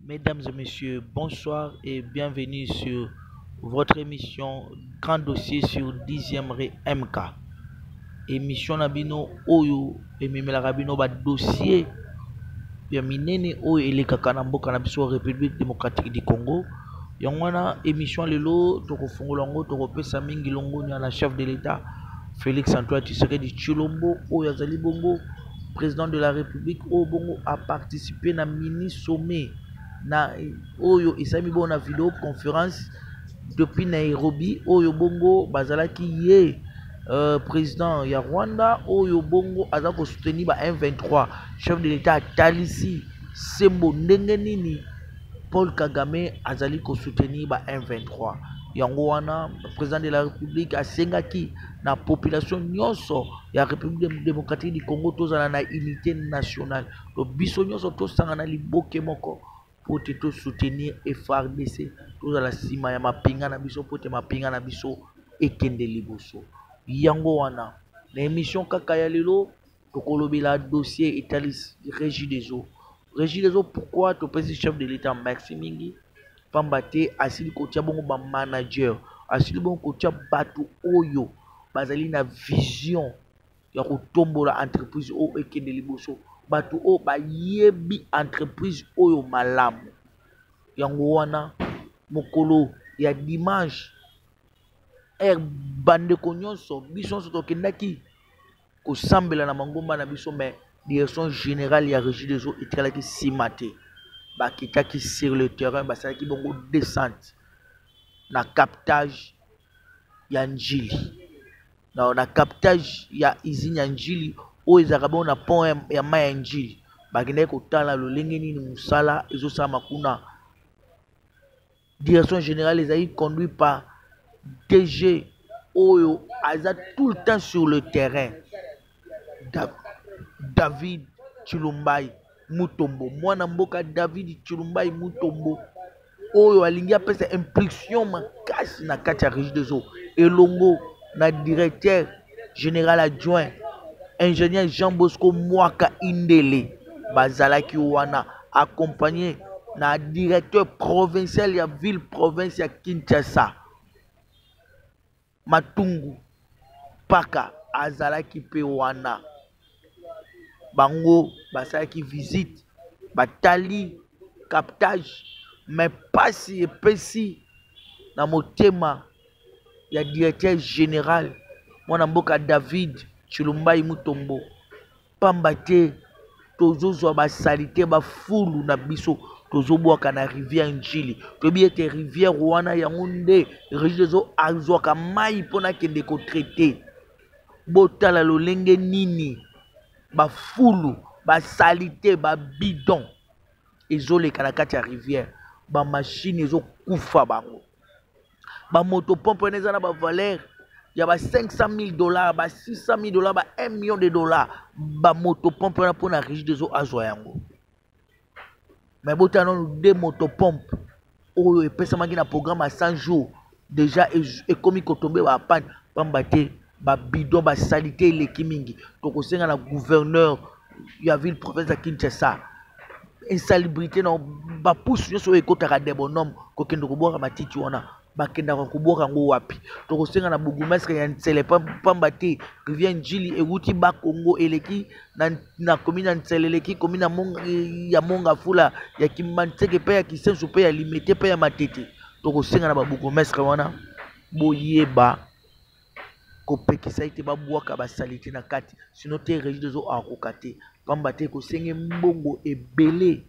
Mesdames et messieurs, bonsoir et bienvenue sur votre émission Grand Dossier sur 10e Ré MK. Émission Nabino Oyo et Mimela Rabino ba dossier ya minene oyo elekaka na mboka na biso République démocratique du Congo. Yangwana émission lelo tokofungola ngo tokopesa mingi longoni na chef de l'État Félix Antoine Tshisekedi Tshilombo oyo azali bongo président de la République oyo bongo a participé na mini sommet na oyo isami bona vidéo conférence depuis Nairobi oyo bongo bazalaki ye président ya Rwanda oyo bongo aza ko soutenir ba M23 chef de l'État Talisi Sembo ndenge nini Paul Kagame azali ko soutenir ba M23 yango wana président de la République asengaki na population nyonso ya République démocratique du Congo tozala na unité nationale to biso nyonso tosanga na liboke moko pour te soutenir FARDC tozala sima ya mapinga na biso pote mapinga na biso ekende liboso yango wana na émission kaka ya lelo tokolobela dossier etalis Régie des eaux. Régie des eaux, pourquoi tu peux chef de l'État merci mingi pambate asili kotia bongo ba manager asili bongo kotia batu oyo bazali na vision ya kotombola entreprise oyo ekende liboso batu oyo bayebi entreprise oyo malamu yango wana mokolo ya dimanche bandeko nyonso biso nyonso tokendaki kosambela na mangomba na biso mais direction générale ya Régie des eaux etalaki nsima te bakitaki sur le terrain basalaki bongo descente na captage ya njili na captage ya usine ya njili oyo ezalaka bongo na pont ya mai ya njili bakendaki kotala lolenge nini mosala ezosalama kuna. Direction générale ezali conduit par DG oyo aza tout le temps sur le terrain David Chilumbai Mutombo mwana mboka David Chilumbai Mutombo oyo alingi apesa impulsion makasi na kati ya Régie des eaux elongo na directeur général adjoint ingénieur Jean Bosco Mwaka Indele bazalaki wana accompagné na directeur provincial ya ville province ya Kinshasa Matungu Paka azalaki pe wana bango basalaki visite batali captage mais pasi epesi na motema ya directeur général mwana mboka David Chilumbai Mutombo pamba te tozozwa basalite bafulu na biso tozobwaka na rivière njili toyebi ete rivière wana yango nde Régie des eaux azwaka mai mpona kende kotraite botala lolenge nini bafulu basalite babidon ezoleka na kati ya rivière bamashine ezokufa bango bamotopompe wana eza na bavaleur ya ba $500,000 ba $600,000 ba $1 million bamotopompe wana mpona Régie des eaux azwa yango mais botala nano de motopompe oyo epesamaki na programme ya 100 jours déjà ekomi kotombe bapane pamba te babidon basalite eleki mingi tokosenga na gouverneur ya ville province ya Kinshasa insalubrité na bapusu nyonso oyo ekotaka debonome kokende kobwaka matiti wana bakendaka kobwaka yango wapi tokosenga na bourgmestre ya Ntsele pamba te rivière njili ewuti bakongo eleki na commune ya Ntsele eleki commune ya Monga Fula ya Kimantseke mpe ya Kisensu mpe ya Limete mpe ya Matete tokosenga na babourgmestre wana boyeba kopekisa ete babwaka basalite na kati sino te Régie des eaux akoka te pamba te kosenge mbongo ebele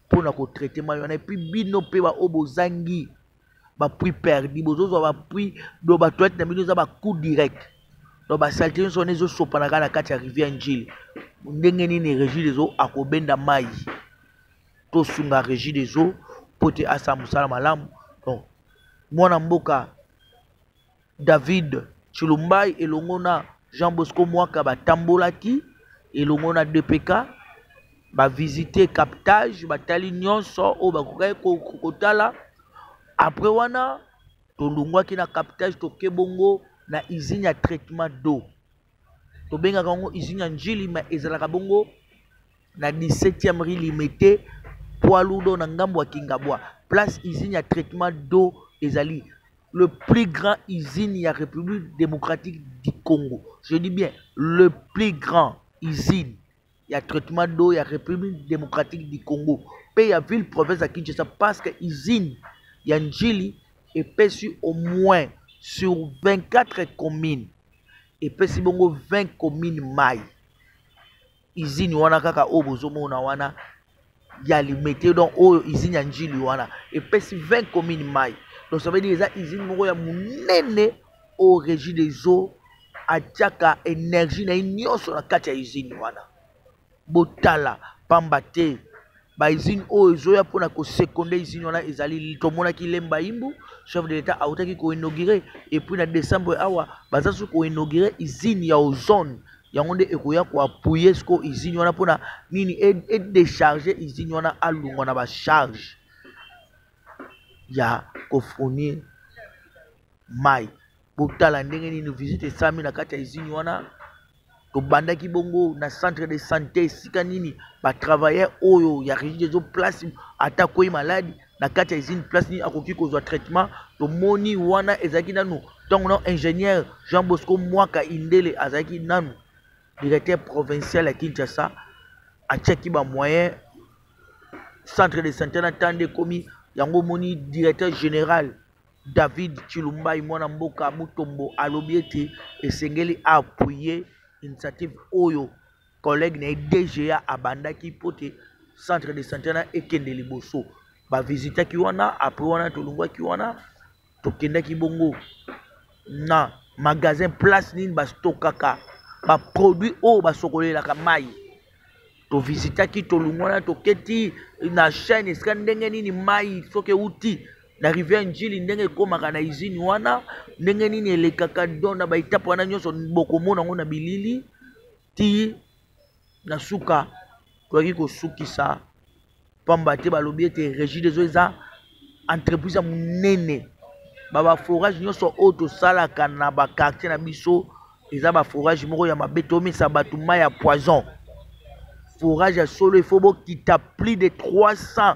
mpona kotraite mai wana epuis bino mpe baoyo bozangi bapui perdi bozozwa bapui do batoilette na bino eza bacoup direct do basalite nyonso wana ezosopanaka na kati ya rivière njili ndenge nini Régie des eaux akobenda mai tosunga Régie des eaux mpo te asa mosala malamu donc mwana mboka David Chilumbai elongo na Jean Bosco Mwaka batambolaki elongo na DPK bavisite captage batali nyonso oyo bakokaki kotala après wana tolungwaki na captage toke bongo na usine ya traitement d'eau tobengaka yango usine ya njili mais ezalaka bongo na 17e rue Limete poids lourd na ngambo ya Kingabwa place usine ya traitement d'eau ezali le plus grand usine ya République démocratique du Congo. Je dis bien le plus grand usine ya traitement d'eau ya République démocratique du Congo. Pe ya ville province à Kinshasa parce que usine ya Njili epesi au moins sur 24 communes epesi bongo 20 communes mai. Usine wana kaka o bozomona wana ya limité donc o usine ya Njili wana epesi 20 communes mai. Donc ça veut dire eza usine moko ya munene au régie des eaux atiaka énergie na nyonso na kati ya usine wana. Botala pamba te ba usine o ezoya pona ko seconder usine wana ezali tomona ki lemba imbu chef de l'état autaki ko inaugurer et puis na décembre awa bazasu ko inaugurer usine ya ozone yango nde ekoya ko appuyer sko usine wana pona nini et décharger usine wana alunga na ba charge ya ko fournir mai. Botala ndenge nini visite sami na kati ya usine wana to bandaki bongo na centre de santé sika nini ba travailleur oyo ya régie des eaux place ata koyi maladi na kati ya usine place ni akoki kozwa traitement to moni wana ezaki nanu donc non ingénieur Jean Bosco Mwaka Indele azaki nanu directeur provincial à Kinshasa atiaki ba moyen centre de santé na tande komi yango moni directeur général David Chilumba mwana mboka Mutombo alobi ete esengeli appuyer initiative oyo collègue na DGA abandaki pote centre de santé na ekende liboso ba visitaki wana après wana tolungwaki wana tokendaki bongo na magasin place nini ba stokaka ba produit oyo basokolelaka mai to visitaki tolungwana toketi na chaîne esika ndenge nini mai soki euti na rivière Njili ndenge ekomaka na usine wana ndenge nini elekaka dona ba etape wana nyonso bokomona ngo na bilili ti na suka toaki kosukisa pamba te balobi ete régie des eaux eza entreprise ya monene ba forage nyonso oyo tosalaka na bakartier na biso eza ba forage moko ya mabe tomisa bato mai ya poison. Forage ya solo il faut bokita plus de 300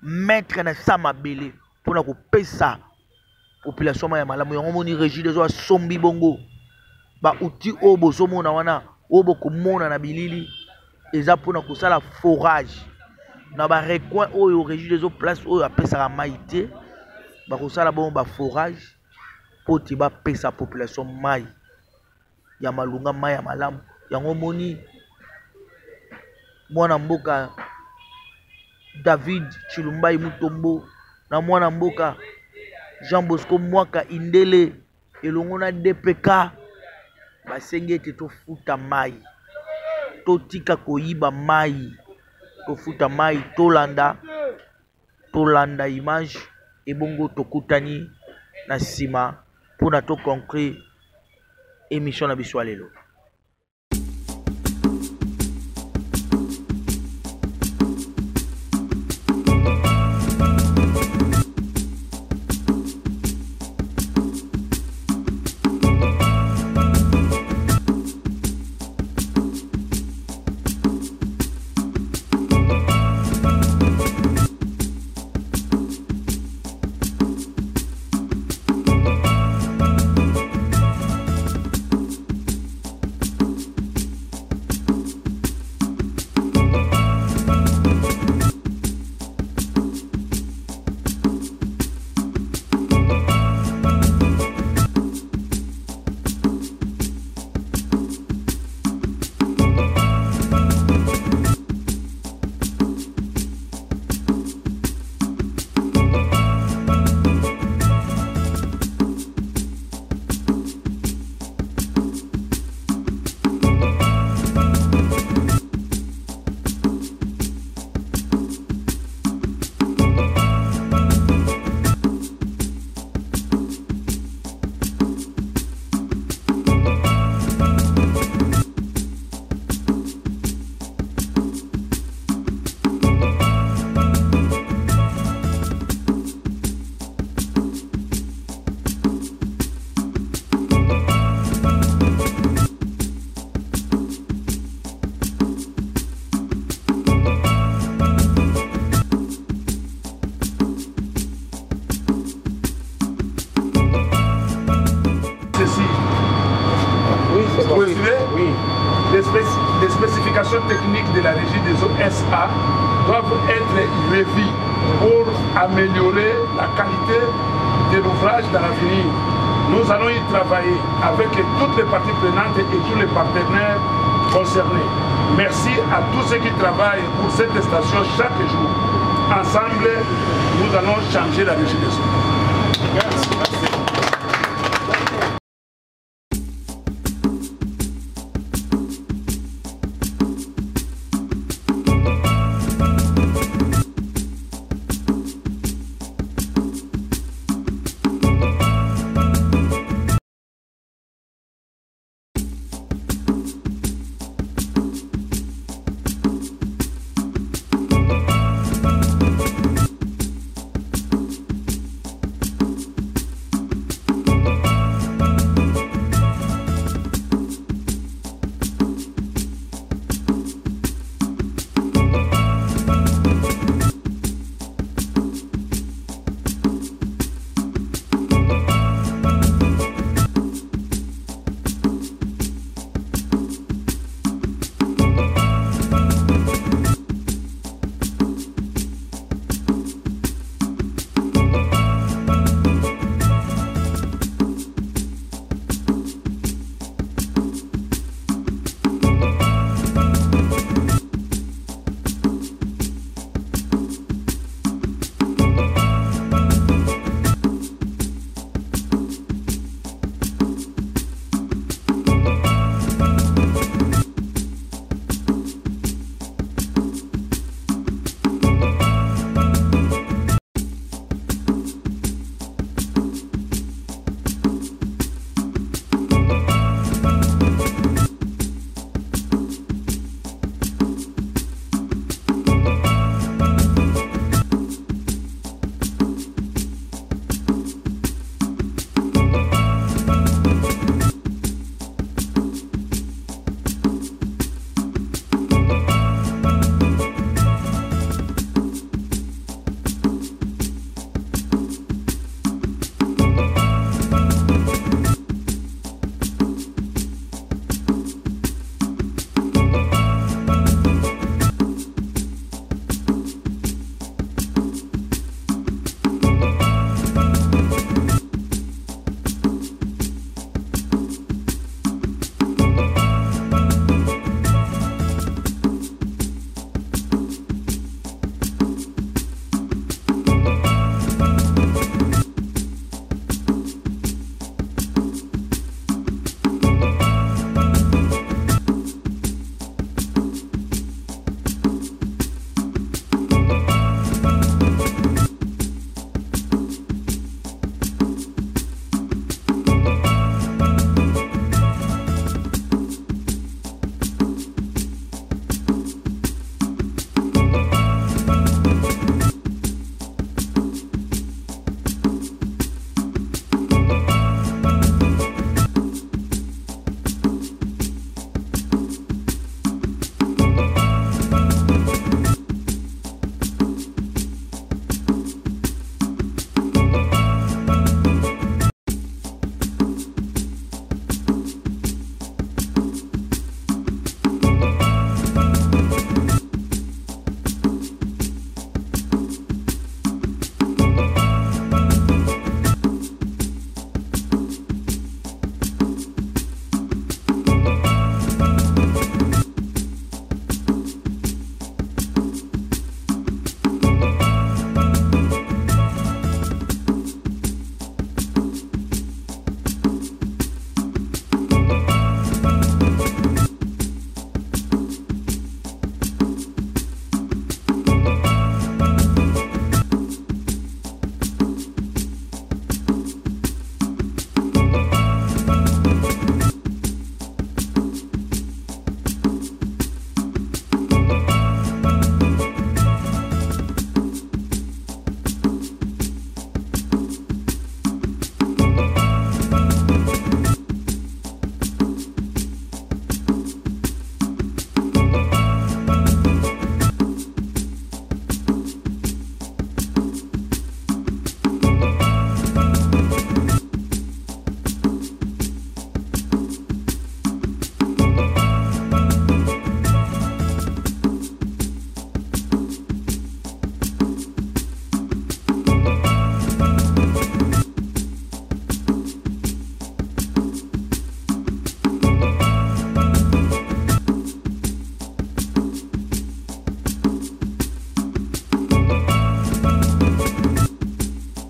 mètres na sa mabele mpona kopesa population ya malamu yango moni régie des eaux asombi bongo ba outil oyo bozomona wana oyo bokomona na bilili eza mpona kosala forage na ba recoin oyo régie des eaux place oyo apesaka mai te bakosala bongo ba forage po te bapesa population mai ya malunga mai ya malamu yango moni mwana mboka David Chilumba Mutombo na mwana mboka Jean Bosco Mwaka Indele elongo na DPK basengi ete tofuta mai totika koyiba mai tofuta mai tolanda image ebongo tokutani na nsima mpona toconclure émission na biso lelo. RSA doivent être revus pour améliorer la qualité de l'ouvrage dans l'avenir. Nous allons y travailler avec toutes les parties prenantes et tous les partenaires concernés. Merci à tous ceux qui travaillent pour cette station chaque jour. Ensemble, nous allons changer la régie des eaux. Merci.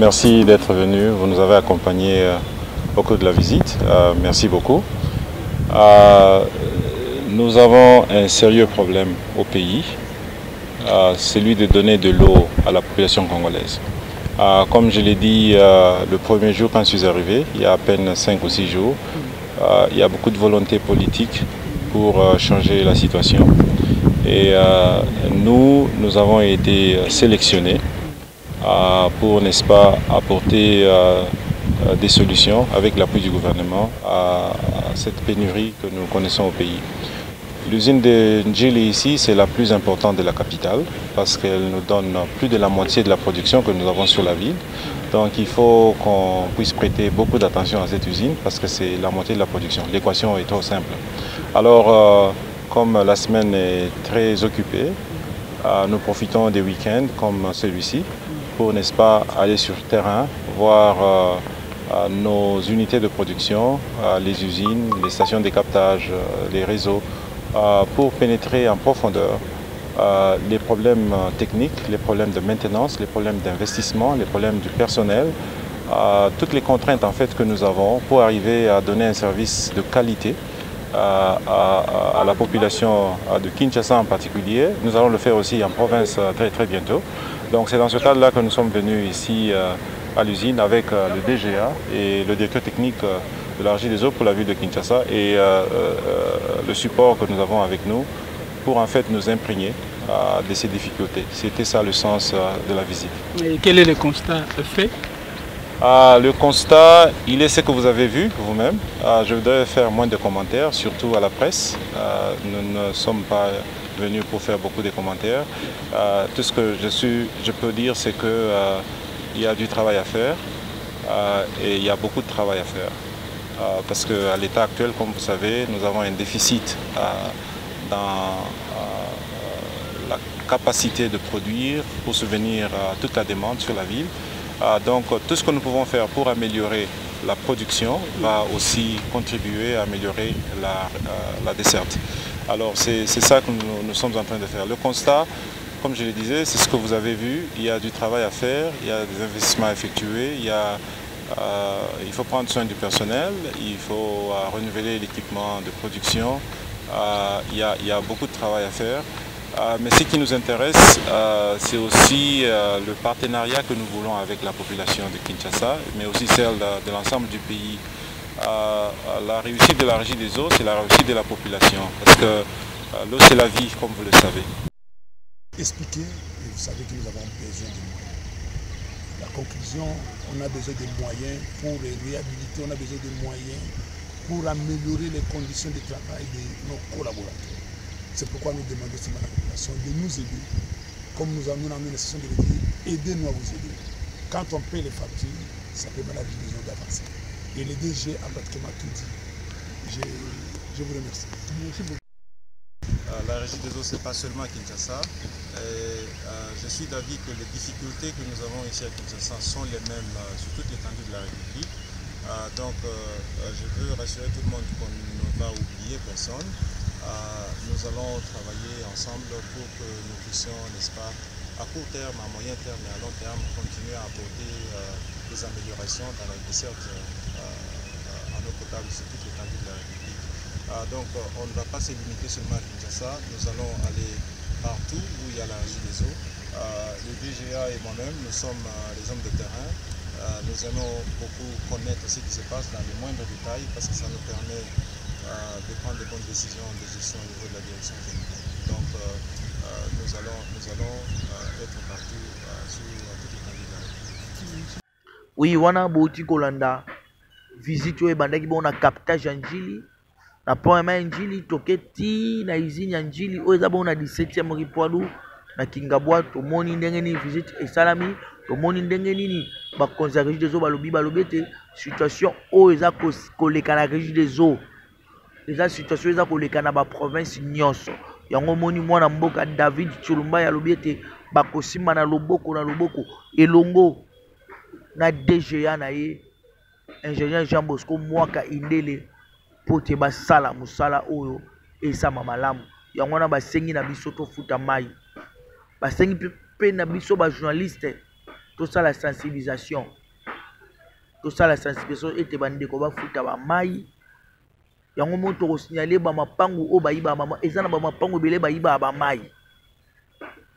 Merci d'être venu, vous nous avez accompagnés au cours de la visite, merci beaucoup. Nous avons un sérieux problème au pays, celui de donner de l'eau à la population congolaise. Comme je l'ai dit le premier jour quand je suis arrivé, il y a à peine 5 ou 6 jours, il y a beaucoup de volonté politique pour changer la situation. Et nous avons été sélectionnés pour, n'est-ce pas, apporter des solutions avec l'appui du gouvernement à cette pénurie que nous connaissons au pays. L'usine de Njili ici, c'est la plus importante de la capitale parce qu'elle nous donne plus de la moitié de la production que nous avons sur la ville. Donc il faut qu'on puisse prêter beaucoup d'attention à cette usine parce que c'est la moitié de la production. L'équation est trop simple. Alors, comme la semaine est très occupée, nous profitons des week-ends comme celui-ci pour, n'est-ce pas, aller sur le terrain, voir nos unités de production, les usines, les stations de captage, les réseaux, pour pénétrer en profondeur les problèmes techniques, les problèmes de maintenance, les problèmes d'investissement, les problèmes du personnel, toutes les contraintes en fait que nous avons pour arriver à donner un service de qualité à la population de Kinshasa en particulier. Nous allons le faire aussi en province très bientôt. Donc c'est dans ce cadre-là que nous sommes venus ici à l'usine avec le DGA et le directeur technique de la Régie des eaux pour la ville de Kinshasa et le support que nous avons avec nous pour en fait nous imprégner de ces difficultés. C'était ça le sens de la visite. Et quel est le constat fait? Le constat, il est ce que vous avez vu vous-même. Je voudrais faire moins de commentaires, surtout à la presse. Nous ne sommes pas venus pour faire beaucoup de commentaires. Tout ce que je peux dire, c'est qu'il y a du travail à faire et il y a beaucoup de travail à faire. Parce qu'à l'état actuel, comme vous savez, nous avons un déficit dans la capacité de produire pour subvenir à toute la demande sur la ville. Donc tout ce que nous pouvons faire pour améliorer la production va aussi contribuer à améliorer la desserte. Alors c'est ça que nous sommes en train de faire. Le constat, comme je le disais, c'est ce que vous avez vu. Il y a du travail à faire, il y a des investissements à effectuer, il faut prendre soin du personnel, il faut renouveler l'équipement de production. Il y a beaucoup de travail à faire. Mais ce qui nous intéresse, c'est aussi le partenariat que nous voulons avec la population de Kinshasa, mais aussi celle de l'ensemble du pays. La réussite de la Régie des eaux, c'est la réussite de la population, parce que l'eau c'est la vie, comme vous le savez. Expliquer, et vous savez que nous avons besoin de moyens. La conclusion, on a besoin de moyens pour les réhabiliter, on a besoin de moyens pour améliorer les conditions de travail de nos collaborateurs. C'est pourquoi nous demandons à la population de nous aider. Comme nous avons l'intention de le dire, aidez-nous à vous aider. Quand on paie les factures, ça permet la division d'avancer. Et le DG a pratiquement tout dit. Je vous remercie. Merci beaucoup. La Régie des eaux, ce n'est pas seulement à Kinshasa. Je suis d'avis que les difficultés que nous avons ici à Kinshasa sont les mêmes sur toute l'étendue de la République. Donc je veux rassurer tout le monde qu'on ne va oublier personne. Nous allons travailler ensemble pour que nous puissions, n'est-ce pas, à court terme, à moyen terme et à long terme, continuer à apporter des améliorations dans la desserte en eau potable sur toute l'étendue de la République. Donc on ne va pas se limiter seulement à Kinshasa, nous allons aller partout où il y a la Régie des eaux. Le DGA et moi-même, nous sommes les hommes de terrain. Nous aimons beaucoup connaître ce qui se passe dans les moindres détails parce que ça nous permet de prendre de bonnes décisions de gestion au niveau de la direction générale. Donc nous allons être partout sur toute l'étendue de la République. Oui, wana bouti kolanda visite oyo ebandaki bongo na captage ya Njili na point ya Njili toke ti na usine ya Njili oyo eza bongo na 17e ripoalu na Kingabwa. Tomoni ndenge nini visite esalami, tomoni ndenge nini bakonzi ya Régie des eaux balobi ete situation oyo eza koleka na Régie des eaux eza situation eza koleka na baprovince nyonso. Yango moni mwana mboka David Chulumba alobi ete bakosimba na loboko elongo na DGA na ye ingénieur Jean Bosco Mwaka Indele po te basala musala oyo esama malamu. Yango wana basengi na biso tofuta mai, basengi pe na biso ba journaliste tout ça la sensibilisation ete bandeko bafuta ba mai yango moto ko signaler ba mapangu o bayiba mama ezana ba mapangu bele bayiba ba mai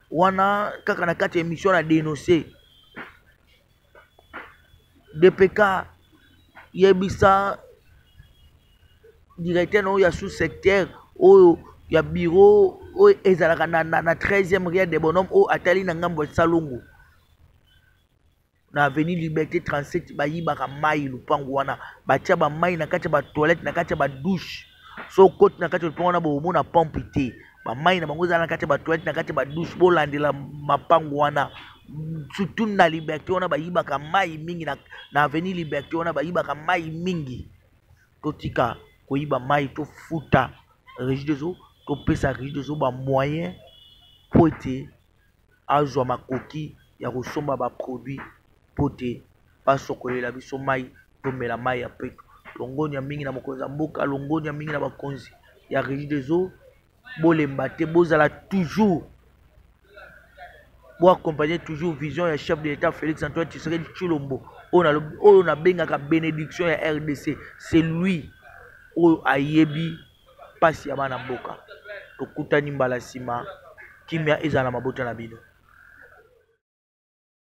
wana kaka na kati émission na dénoncer DPK yebisa directeur no ya sous-secteur o ya bureau o ezalaka na 13e rue de bonhomme o atali na ngambo salongo na avenue Liberté 37 bayibaka mai lupango wana batia ba mai na kati ba toilette na kati ba douche so côté na kati lupango wana bo na pompe te ba mai na bango na kati ba toilette na kati ba douche bo landela mapango wana surtout na Liberté wana bayibaka mai mingi na avenue Liberté wana bayibaka mai mingi totika koyiba mai to futa Régie des eaux to pesa Régie des eaux ba moyen po ete azwa makoki ya kosomba ba produit pote basokolela biso mai tomela mai ya peto longoni ya mingi na mokonzi ya mboka longoni ya mingi na bakonzi ya Régie des eaux bolemba te bozala toujours bo accompagner toujours vision ya chef de l'État Félix Antoine Tshisekedi Tshilombo oyo na bengaka bénédiction ya RDC c'est lui oyo ayebi pasi ya bana mboka tokutani mbala nsima kimia ezala na mabota na bino.